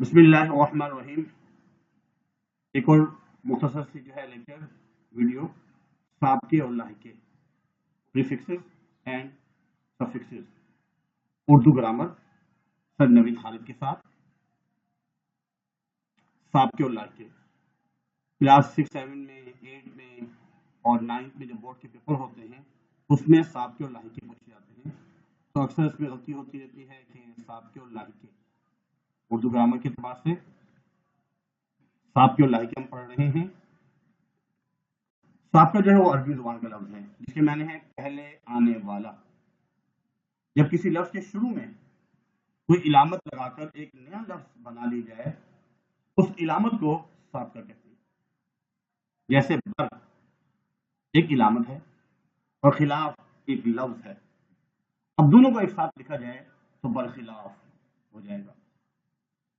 بسم اللہ الرحمن الرحیم. ایک اور مختصر سی جو ہے لیکچر ویڈیو سابقے اور لاحقے prefixes and suffixes Urdu grammar sir Naveed Khalid کے ساتھ. سابقے اور لاحقے کلاس 6 7 میں 8 میں اور 9 میں جو بورڈ کے پیپر ہوتے ہیں اس میں سابقے اور لاحقے پوچھے جاتے ہیں. تو اکثر اس میں غلطی ہوتی رہتی ہے کہ سابقے اور لاحقے اردو گرامر کے اعتبار سے سابقے اور لاحقے ہم پڑھ رہے ہیں. سابقہ جو ہے وہ عربی زبان کا لفظ ہے جس کے معنی ہے پہلے آنے والا. جب کسی لفظ کے شروع میں کوئی علامت لگا کر ایک نیا لفظ بنا لی جائے اس علامت کو سابقہ کہتے ہیں. جیسے بر ایک علامت ہے اور خلاف ایک لفظ ہے. اب دونوں کو ایک ساتھ لکھا جائے تو برخلاف ہو جائے گا.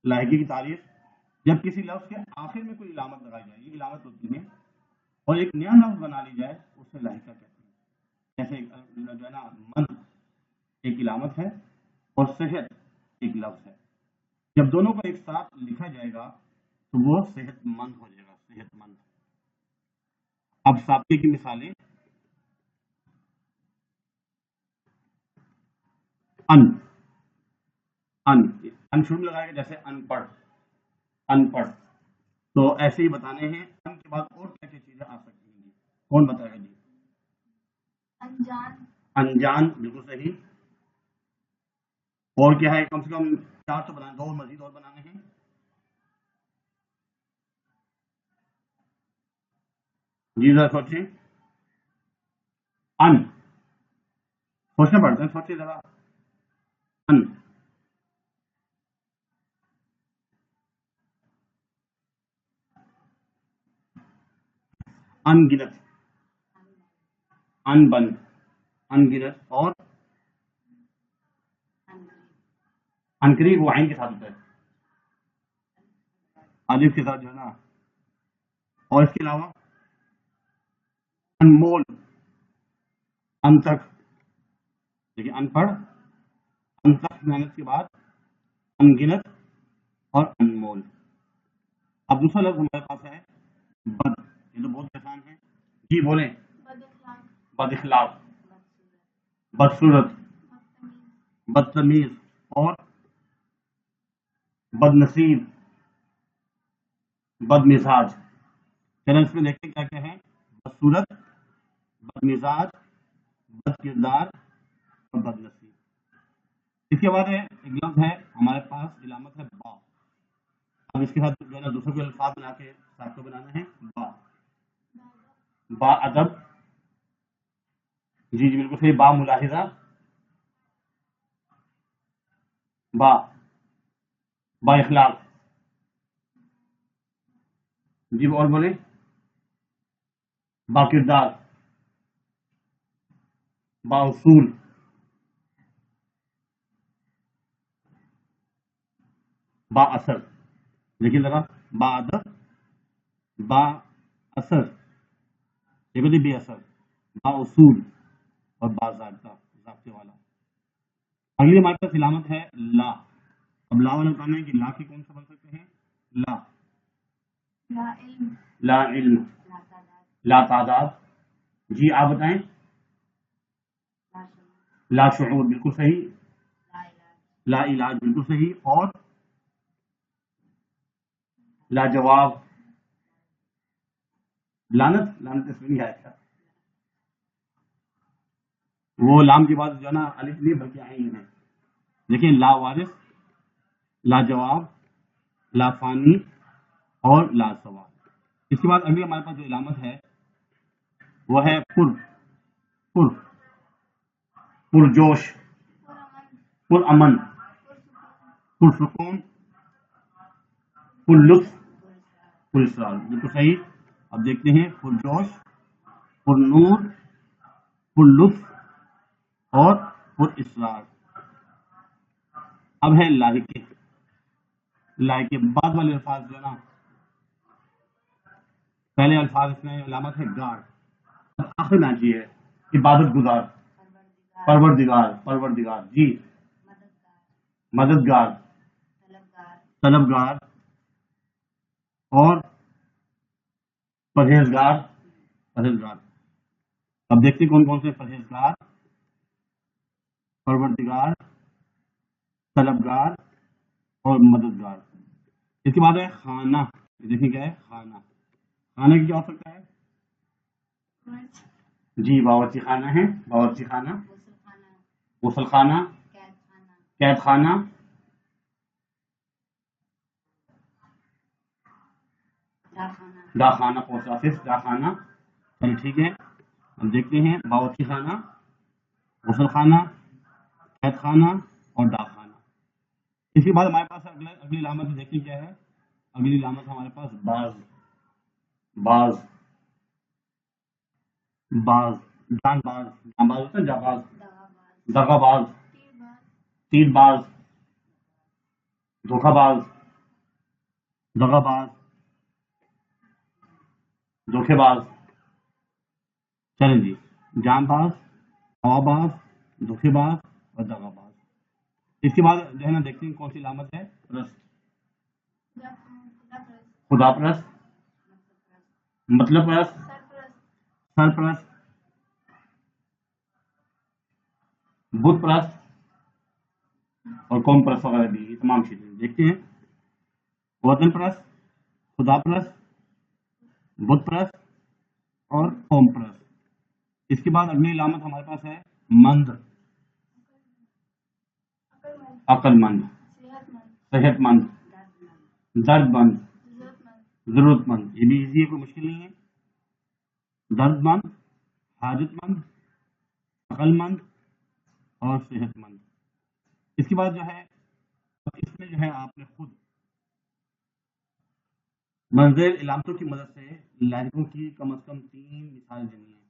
لاحقے کی تعریف جب کسی لفظ کے آخر میں کوئی علامت لگائی جائے یہ علامت ہوتی ہے اور ایک نیا لفظ بنا لی جائے اسے لاحقہ کہتے ہیں. جیسے جو ہے نا من ایک علامت ہے اور صحت ایک لفظ ہے. جب دونوں کو ایک ساتھ لکھا جائے گا تو وہ صحت مند ہو جائے گا. صحت مند. اب سابقے کی مثالیں ان شروع لگائے گا جیسے ان پڑھ. تو ایسے ہی بتانے ہیں ان کے بعد اور کیا کیا چیزیں آ سکتی ہیں. کون بتائے گا جی؟ انجان بالکل صحیح. اور کیا ہے؟ کم سے کم 4 تو بنانے, 2 مزید اور بنانے ہیں. جی ذرا سوچیں. ان سوچنا پڑتا ہے, سوچیں ذرا. ان گنت, ان بن, ان گنت. اور انقریب وہ عین کے ساتھ ہوتا ہے, الف کے ساتھ جو ہے نا. اور اس کے علاوہ انمول, ان تک. دیکھیے ان پڑھ, ان تک محنت کے بعد ان گنت اور انمول. اب دوسرا لفظ ہمارے پاس ہے بد. یہ تو بہت آسان ہے. جی بولیں. بد اخلاق, بدصورت, بدتمیز اور بد نصیب, بد مزاج. چلیں اس میں دیکھتے کیا کیا ہے. بدصورت, بد مزاج, بد کردار اور بد نصیب. اس کے بعد ایک لفظ ہے ہمارے پاس علامت ہے با. اب اس کے ساتھ جو ہے نا دوسرے کو الفاظ بنا کے ساتھ کو بنانا ہے. با ادب. جی بالکل صحیح. با ملاحظہ, با اخلاق. جی اور بولیں. با کردار, با اصول, با اثر. دیکھیے ذرا. با ادب, با اثر, بے اثر, با اصول اور با ضابطہ, ضابطے والا. اگلی ہمارے پاس علامت ہے لا. اب لا والا بتانا ہے کہ لا کے کون سا بن سکتے ہیں. لا علم, لا تعداد. جی آپ بتائیں. لا شعور بالکل صحیح. لا علاج بالکل صحیح. اور لاجواب. لانت اس میں نہیں آئے گا. وہ لام کے بعد جو ہے نا الف نہیں بلکہ عین ہے. دیکھیں لا وارث, لاجواب, لا فانی اور لا سوال. اس کے بعد اگلی ہمارے پاس جو علامت ہے وہ ہے پرجوش, پرامن, پرسکون, پرلطف, پراسرار. بالکل صحیح. اب دیکھتے ہیں پرجوش, پرنور, پرلطف اور پراسرار. اب ہے لاحقے. لاحقے بعد والے الفاظ جو ہے نا پہلے الفاظ اس میں علامت ہے گار. اب آخر میں آتی ہے عبادت گزار, پروردگار. جی مددگار, طلبگار اور پرہیزگار. پرہیزگار. اب دیکھتے ہیں کون کون سے پرہیزگار، پروردگار، طلبگار اور مددگار. اس کے بعد ہے خانہ. دیکھیں کیا ہے خانہ. خانہ کی کیا ہو سکتا ہے؟ جی باورچی خانہ ہے. باورچی خانہ، غسل خانہ، قید خانہ، ڈاک خانہ، پوسٹ آفس، ڈاک خانہ. چلیے ٹھیک ہے. ہم دیکھتے ہیں باورچی خانہ، غسل خانہ، قید خانہ اور ڈاک خانہ. اس کے بعد ہمارے پاس اگلی علامت دیکھیں کیا ہے. اگلی علامت ہمارے پاس باز. باز، باز، جان باز. جان باز ہوتا ہے جان باز، دغا باز، تیر باز، دھوکہ باز، دغا باز، دھوکے باز. چلیں جی، جان باز، ہوا باز، دھوکے باز اور دغا باز. اس کے بعد جو ہے نا دیکھتے ہیں کون سی علامت ہے. پرست. خدا پرست، مطلب پرست، سرپرست، بت پرست اور قوم پرست وغیرہ بھی. یہ تمام چیزیں دیکھتے ہیں. وطن پرست، خدا پرست، بت پرست اور قوم پرست. اس کے بعد اگلی علامت ہمارے پاس ہے مند. عقل مند، صحت مند، درد مند، ضرورت مند. یہ بھی ایزی ہے، کوئی مشکل نہیں ہے. درد مند، حاجت مند، عقل مند اور صحت مند. اس کے بعد جو ہے اس میں جو ہے آپ نے خود منزل علامتوں کی مدد سے لہجوں کی کم از کم 3 مثالیں دینی ہیں.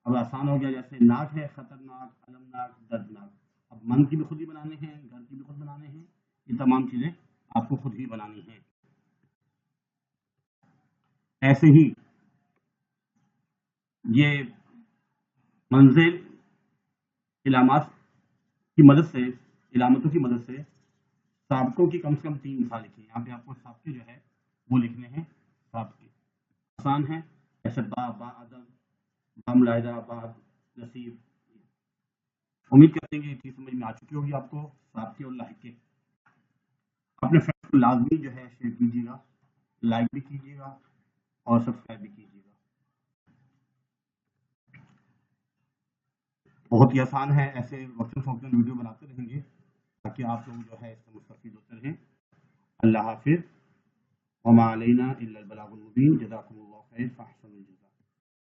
اب آسان ہو گیا، جیسے ناک ہے خطرناک، المناک، دردناک. اب من کی بھی خود ہی بنانے ہیں، گھر کی بھی خود بنانے ہیں. یہ تمام چیزیں آپ کو خود ہی بنانی ہیں. ایسے ہی یہ منزل علامات کی مدد سے، علامتوں کی مدد سے سابقوں کی کم سے کم 3 مثال لکھی ہیں. یہاں پہ آپ کو سابقے جو ہے وہ لکھنے ہیں. سابقے آسان ہیں، جیسے با، با ادب، با ملاحظہ، با نصیب. امید کرتے ہیں کہ یہ چیز سمجھ میں آ چکی ہوگی آپ کو. سابقے اور لاحقے. اپنے فرینڈ کو لازمی جو ہے شیئر کیجیے گا، لائک بھی کیجیے گا اور سبسکرائب بھی کیجیے گا. بہت ہی آسان ہے. ایسے وقتاً فوقتاً ویڈیو بناتے رہیں گے تاکہ آپ لوگ جو ہے اس سے مستفید ہوتے رہیں. اللہ حافظ. وما علینا الا البلاغ المبین. جزاکم اللہ خیر.